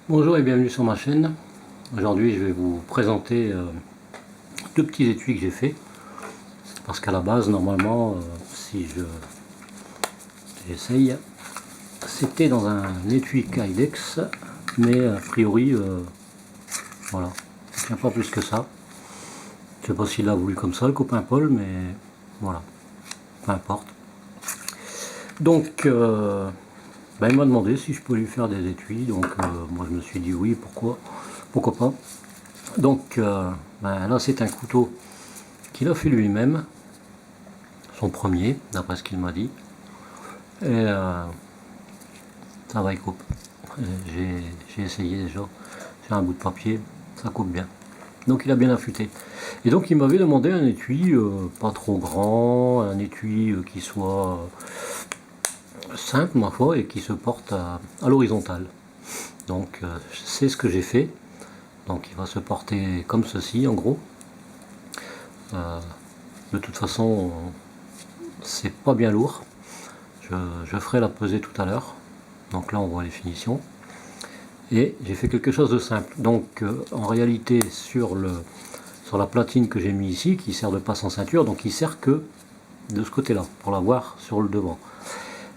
Bonjour et bienvenue sur ma chaîne. Aujourd'hui je vais vous présenter deux petits étuis que j'ai fait. Parce qu'à la base normalement si j'essaye, c'était dans un étui Kydex, mais a priori voilà, il n'y a pas plus que ça. Je sais pas s'il l'a voulu comme ça le copain Paul, mais voilà, peu importe. Donc ben, il m'a demandé si je pouvais lui faire des étuis, donc moi je me suis dit oui, pourquoi pas. Donc ben, là c'est un couteau qu'il a fait lui-même, son premier, d'après ce qu'il m'a dit. Et ça va, il coupe. J'ai essayé déjà, j'ai un bout de papier, ça coupe bien. Donc il a bien affûté. Et donc il m'avait demandé un étui pas trop grand, un étui qui soit simple ma foi et qui se porte à l'horizontale. Donc c'est ce que j'ai fait. Donc il va se porter comme ceci en gros. De toute façon c'est pas bien lourd. Je ferai la pesée tout à l'heure. Donc là on voit les finitions. Et j'ai fait quelque chose de simple. Donc en réalité sur la platine que j'ai mis ici, qui sert de passe en ceinture, donc il sert que de ce côté-là, pour l'avoir sur le devant.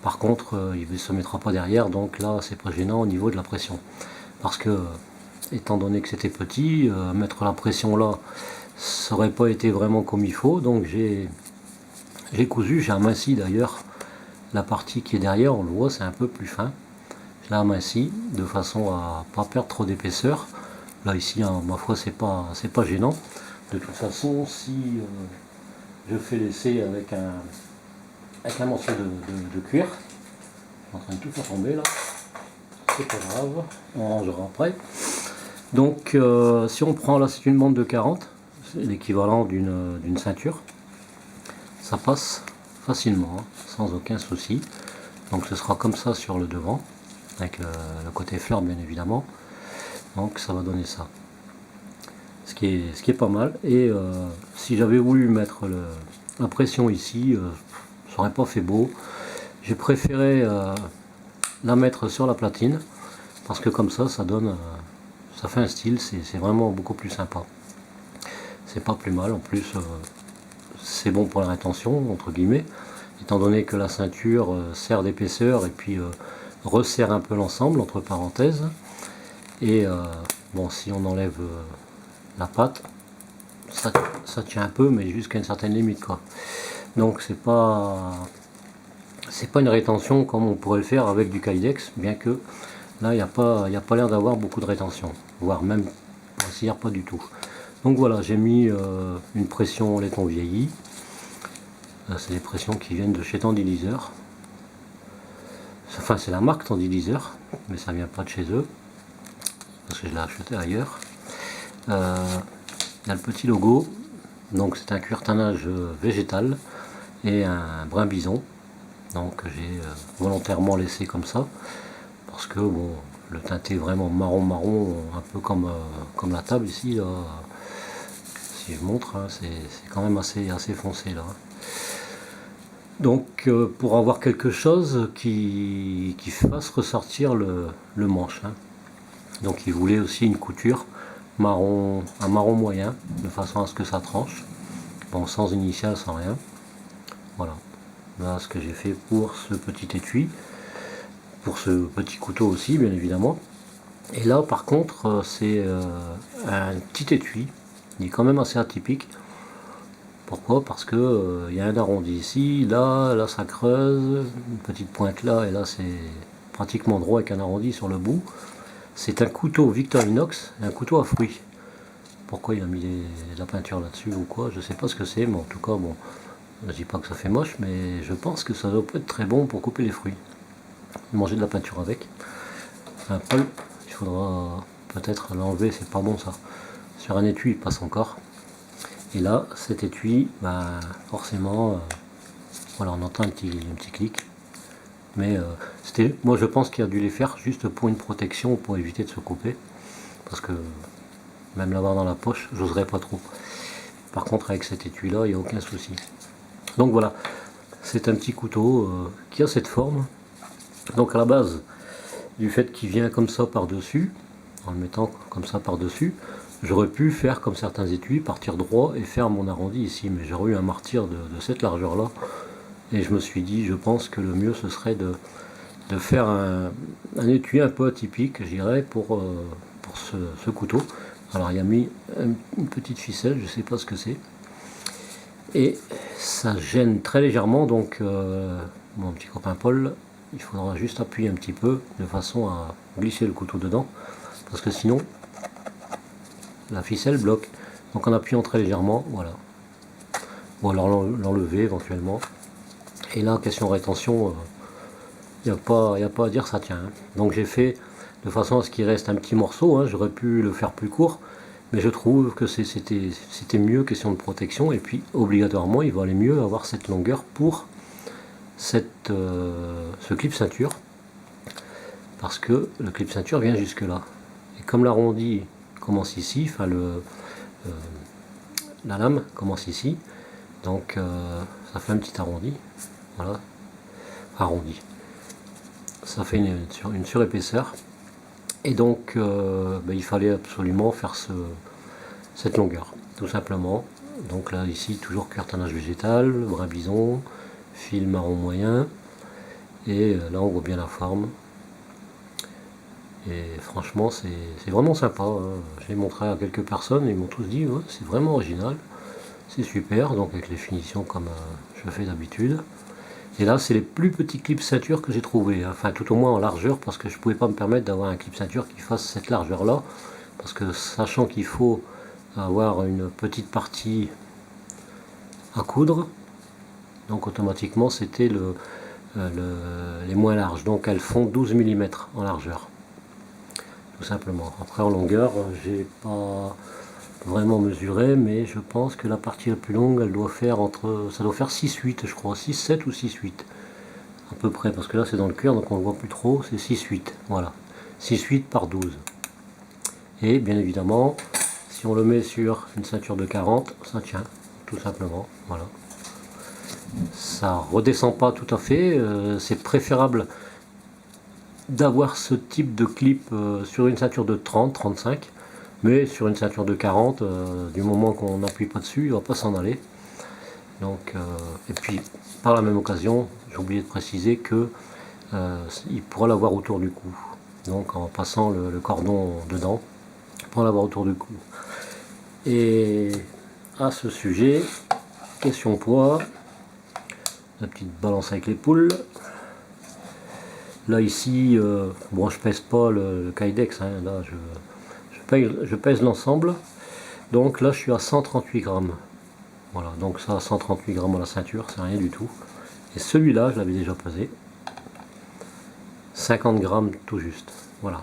Par contre, il ne se mettra pas derrière, donc là c'est pas gênant au niveau de la pression. Parce que, étant donné que c'était petit, mettre la pression là, ça aurait pas été vraiment comme il faut, donc j'ai cousu, j'ai aminci d'ailleurs la partie qui est derrière, on le voit, c'est un peu plus fin. Je l'ai aminci de façon à pas perdre trop d'épaisseur. Là ici, hein, ma foi, c'est pas gênant. De toute façon, si je fais l'essai avec un morceau de cuir, je suis en train de tout faire tomber là, c'est pas grave, on rangera après. Donc si on prend là, c'est une bande de 40, c'est l'équivalent d'une ceinture, ça passe facilement, hein, sans aucun souci. Donc ce sera comme ça sur le devant, avec le côté fleur bien évidemment. Donc ça va donner ça. Ce qui est pas mal. Et si j'avais voulu mettre la pression ici, ça aurait pas fait beau. J'ai préféré la mettre sur la platine, parce que comme ça, ça donne, ça fait un style, c'est vraiment beaucoup plus sympa. C'est pas plus mal, en plus c'est bon pour la rétention, entre guillemets, étant donné que la ceinture sert d'épaisseur et puis resserre un peu l'ensemble, entre parenthèses. Et bon, si on enlève la pâte, ça tient un peu, mais jusqu'à une certaine limite, quoi. Donc c'est pas une rétention comme on pourrait le faire avec du Kydex, bien que là il n'y a pas l'air d'avoir beaucoup de rétention, voire même pas du tout. Donc voilà, j'ai mis une pression laiton vieilli. C'est des pressions qui viennent de chez Tandiliseur. Enfin c'est la marque Tandiliseur, mais ça vient pas de chez eux, parce que je l'ai acheté ailleurs. Il y a le petit logo, donc c'est un cuir tannage végétal et un brun bison. Donc j'ai volontairement laissé comme ça, parce que bon, le teinté vraiment marron, un peu comme la table ici, là. Si je montre, hein, c'est quand même assez foncé là. Donc pour avoir quelque chose qui fasse ressortir le manche, hein. Donc il voulait aussi une couture marron, un marron moyen, de façon à ce que ça tranche. Bon, sans initiale, sans rien. Voilà. Voilà ce que j'ai fait pour ce petit étui. Pour ce petit couteau aussi, bien évidemment. Et là, par contre, c'est un petit étui. Il est quand même assez atypique. Pourquoi? Parce que il y a un arrondi ici, là ça creuse, une petite pointe là, et là c'est pratiquement droit avec un arrondi sur le bout. C'est un couteau Victorinox, un couteau à fruits. Pourquoi il a mis de la peinture là-dessus ou quoi, je sais pas ce que c'est, mais en tout cas, bon, je dis pas que ça fait moche, mais je pense que ça doit pas être très bon pour couper les fruits. Manger de la peinture avec. Un peu, il faudra peut-être l'enlever, c'est pas bon ça. Sur un étui, il passe encore. Et là, cet étui, bah, forcément, voilà, on entend un petit clic. Mais moi je pense qu'il a dû les faire juste pour une protection, pour éviter de se couper. Parce que même l'avoir dans la poche, j'oserais pas trop. Par contre, avec cet étui là, il n'y a aucun souci. Donc voilà, c'est un petit couteau qui a cette forme. Donc à la base, du fait qu'il vient comme ça par-dessus, en le mettant comme ça par dessus. J'aurais pu faire comme certains étuis, partir droit et faire mon arrondi ici, mais j'aurais eu un martyr de cette largeur là, et je me suis dit, je pense que le mieux ce serait de faire un étui un peu atypique, je dirais, pour ce couteau. Alors il y a mis une petite ficelle, je ne sais pas ce que c'est, et ça gêne très légèrement, donc mon petit copain Paul, il faudra juste appuyer un petit peu de façon à glisser le couteau dedans, parce que sinon la ficelle bloque. Donc en appuyant très légèrement, voilà. Ou alors l'enlever éventuellement. Et là, question rétention, il n'y a pas à dire, ça tient. Donc j'ai fait de façon à ce qu'il reste un petit morceau, hein. J'aurais pu le faire plus court, mais je trouve que c'était mieux, question de protection. Et puis obligatoirement, il valait mieux avoir cette longueur pour ce clip ceinture, parce que le clip ceinture vient jusque là. Et comme l'arrondi commence ici, enfin la lame commence ici, donc ça fait un petit arrondi, voilà, arrondi, ça fait une surépaisseur, et donc il fallait absolument faire cette longueur, tout simplement. Donc là ici toujours cuir-tannage végétal, brin bison, fil marron moyen, et là on voit bien la forme. Et franchement, c'est vraiment sympa, hein. Je l'ai montré à quelques personnes et ils m'ont tous dit ouais, c'est vraiment original, c'est super, donc avec les finitions comme je fais d'habitude. Et là, c'est les plus petits clips ceinture que j'ai trouvé, hein. Enfin tout au moins en largeur, parce que je ne pouvais pas me permettre d'avoir un clip ceinture qui fasse cette largeur-là, parce que sachant qu'il faut avoir une petite partie à coudre, donc automatiquement c'était les moins larges, donc elles font 12 mm en largeur. Tout simplement. Après en longueur, j'ai pas vraiment mesuré, mais je pense que la partie la plus longue, elle doit faire ça doit faire 6-8, je crois, 6-7 ou 6-8 à peu près, parce que là c'est dans le cuir, donc on ne voit plus trop, c'est 6-8, voilà, 6-8 par 12. Et bien évidemment, si on le met sur une ceinture de 40, ça tient, tout simplement, voilà. Ça redescend pas tout à fait, c'est préférable d'avoir ce type de clip sur une ceinture de 30-35, mais sur une ceinture de 40, du moment qu'on n'appuie pas dessus, il ne va pas s'en aller. Donc, et puis par la même occasion, j'ai oublié de préciser que il pourra l'avoir autour du cou. Donc en passant le cordon dedans, il pourra l'avoir autour du cou. Et à ce sujet, question poids, la petite balance avec les poules. Là ici, bon je pèse pas le Kydex, hein, là je pèse l'ensemble, donc là je suis à 138 grammes. Voilà, donc ça 138 grammes à la ceinture, c'est rien du tout. Et celui-là, je l'avais déjà pesé, 50 grammes tout juste. Voilà,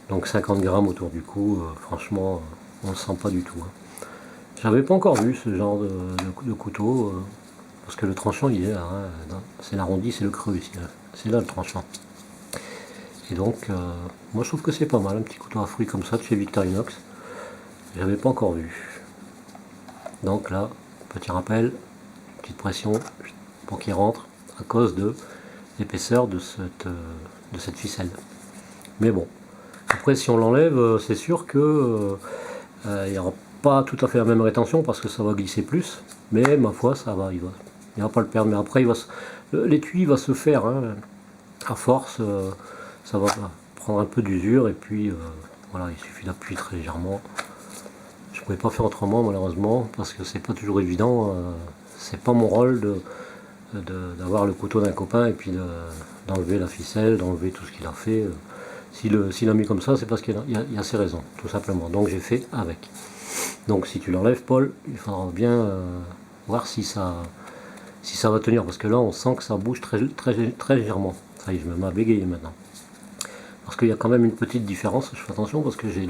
donc 50 grammes autour du cou, franchement, on ne le sent pas du tout, hein. J'avais pas encore vu ce genre de couteau, parce que le tranchant il est là, hein, c'est l'arrondi, c'est le creux ici, là. C'est là le tranchant. Et donc, moi je trouve que c'est pas mal, un petit couteau à fruits comme ça de chez Victorinox. J'avais pas encore vu. Donc là, petit rappel, petite pression pour qu'il rentre à cause de l'épaisseur de cette ficelle. Mais bon, après si on l'enlève, c'est sûr que il n'y aura pas tout à fait la même rétention parce que ça va glisser plus. Mais ma foi, ça va, il va pas le perdre. Mais après, l'étui va se faire, hein, à force. Ça va prendre un peu d'usure et puis voilà, il suffit d'appuyer très légèrement. Je ne pouvais pas faire autrement malheureusement parce que c'est pas toujours évident, c'est pas mon rôle d'avoir le couteau d'un copain et puis d'enlever la ficelle, d'enlever tout ce qu'il a fait. S'il a mis comme ça, c'est parce qu'il y a ses raisons, tout simplement. Donc j'ai fait avec. Donc si tu l'enlèves, Paul, il faudra bien voir si ça va tenir, parce que là on sent que ça bouge très légèrement. Ça y est, je me mets à bégayer maintenant. Parce qu'il y a quand même une petite différence, je fais attention parce que j'ai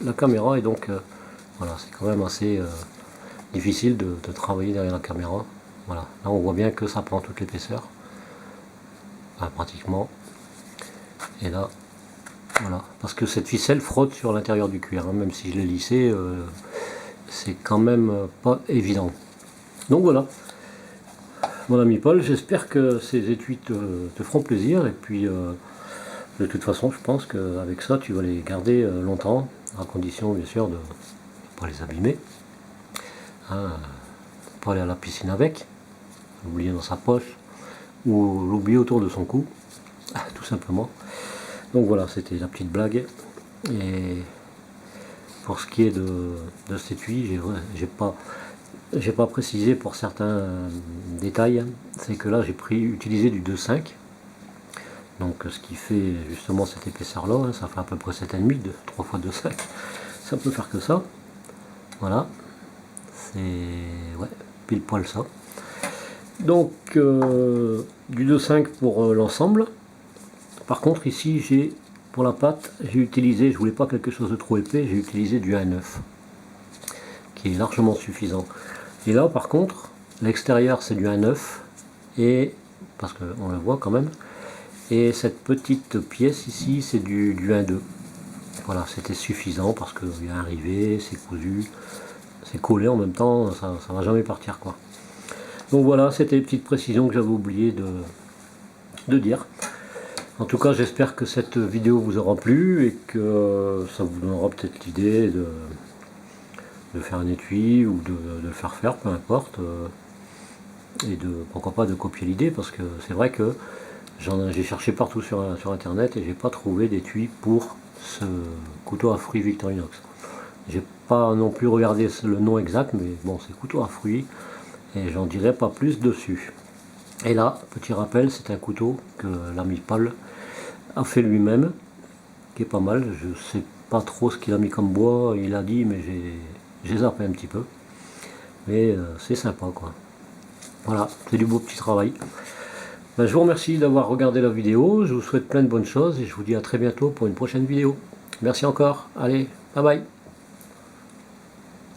la caméra et donc voilà, c'est quand même assez difficile de travailler derrière la caméra. Voilà, là on voit bien que ça prend toute l'épaisseur, enfin, pratiquement. Et là, voilà, parce que cette ficelle frotte sur l'intérieur du cuir, hein, même si je l'ai lissé, c'est quand même pas évident. Donc voilà, mon ami Paul, j'espère que ces étuis te feront plaisir et puis De toute façon, je pense qu'avec ça, tu vas les garder longtemps, à condition bien sûr de ne pas les abîmer. Hein, pas aller à la piscine avec, l'oublier dans sa poche, ou l'oublier autour de son cou, tout simplement. Donc voilà, c'était la petite blague. Et pour ce qui est de cet étui, j'ai pas précisé pour certains détails, c'est que là j'ai utilisé du 2,5. Donc ce qui fait justement cette épaisseur là, hein, ça fait à peu près 7,5, 3 fois 2,5. Ça peut faire que ça. Voilà. C'est ouais, pile poil ça. Donc du 2,5 pour l'ensemble. Par contre ici j'ai pour la pâte, j'ai utilisé, je voulais pas quelque chose de trop épais, j'ai utilisé du 1,9 qui est largement suffisant. Et là par contre, l'extérieur c'est du 1,9 et parce qu'on le voit quand même. Et cette petite pièce ici c'est du 1,2. Voilà, c'était suffisant parce qu'il y a un rivet, c'est cousu, c'est collé en même temps, ça va jamais partir quoi. Donc voilà, c'était une petite précision que j'avais oublié de dire. En tout cas, j'espère que cette vidéo vous aura plu et que ça vous donnera peut-être l'idée de faire un étui ou de le faire, peu importe. Et pourquoi pas de copier l'idée, parce que c'est vrai que j'ai cherché partout sur internet et j'ai pas trouvé d'étui pour ce couteau à fruits Victorinox. J'ai pas non plus regardé le nom exact, mais bon, c'est couteau à fruits et j'en dirai pas plus dessus. Et là, petit rappel, c'est un couteau que l'ami Paul a fait lui-même, qui est pas mal. Je sais pas trop ce qu'il a mis comme bois, il a dit, mais j'ai zappé un petit peu. Mais c'est sympa quoi. Voilà, c'est du beau petit travail. Ben, je vous remercie d'avoir regardé la vidéo, je vous souhaite plein de bonnes choses et je vous dis à très bientôt pour une prochaine vidéo. Merci encore, allez, bye bye.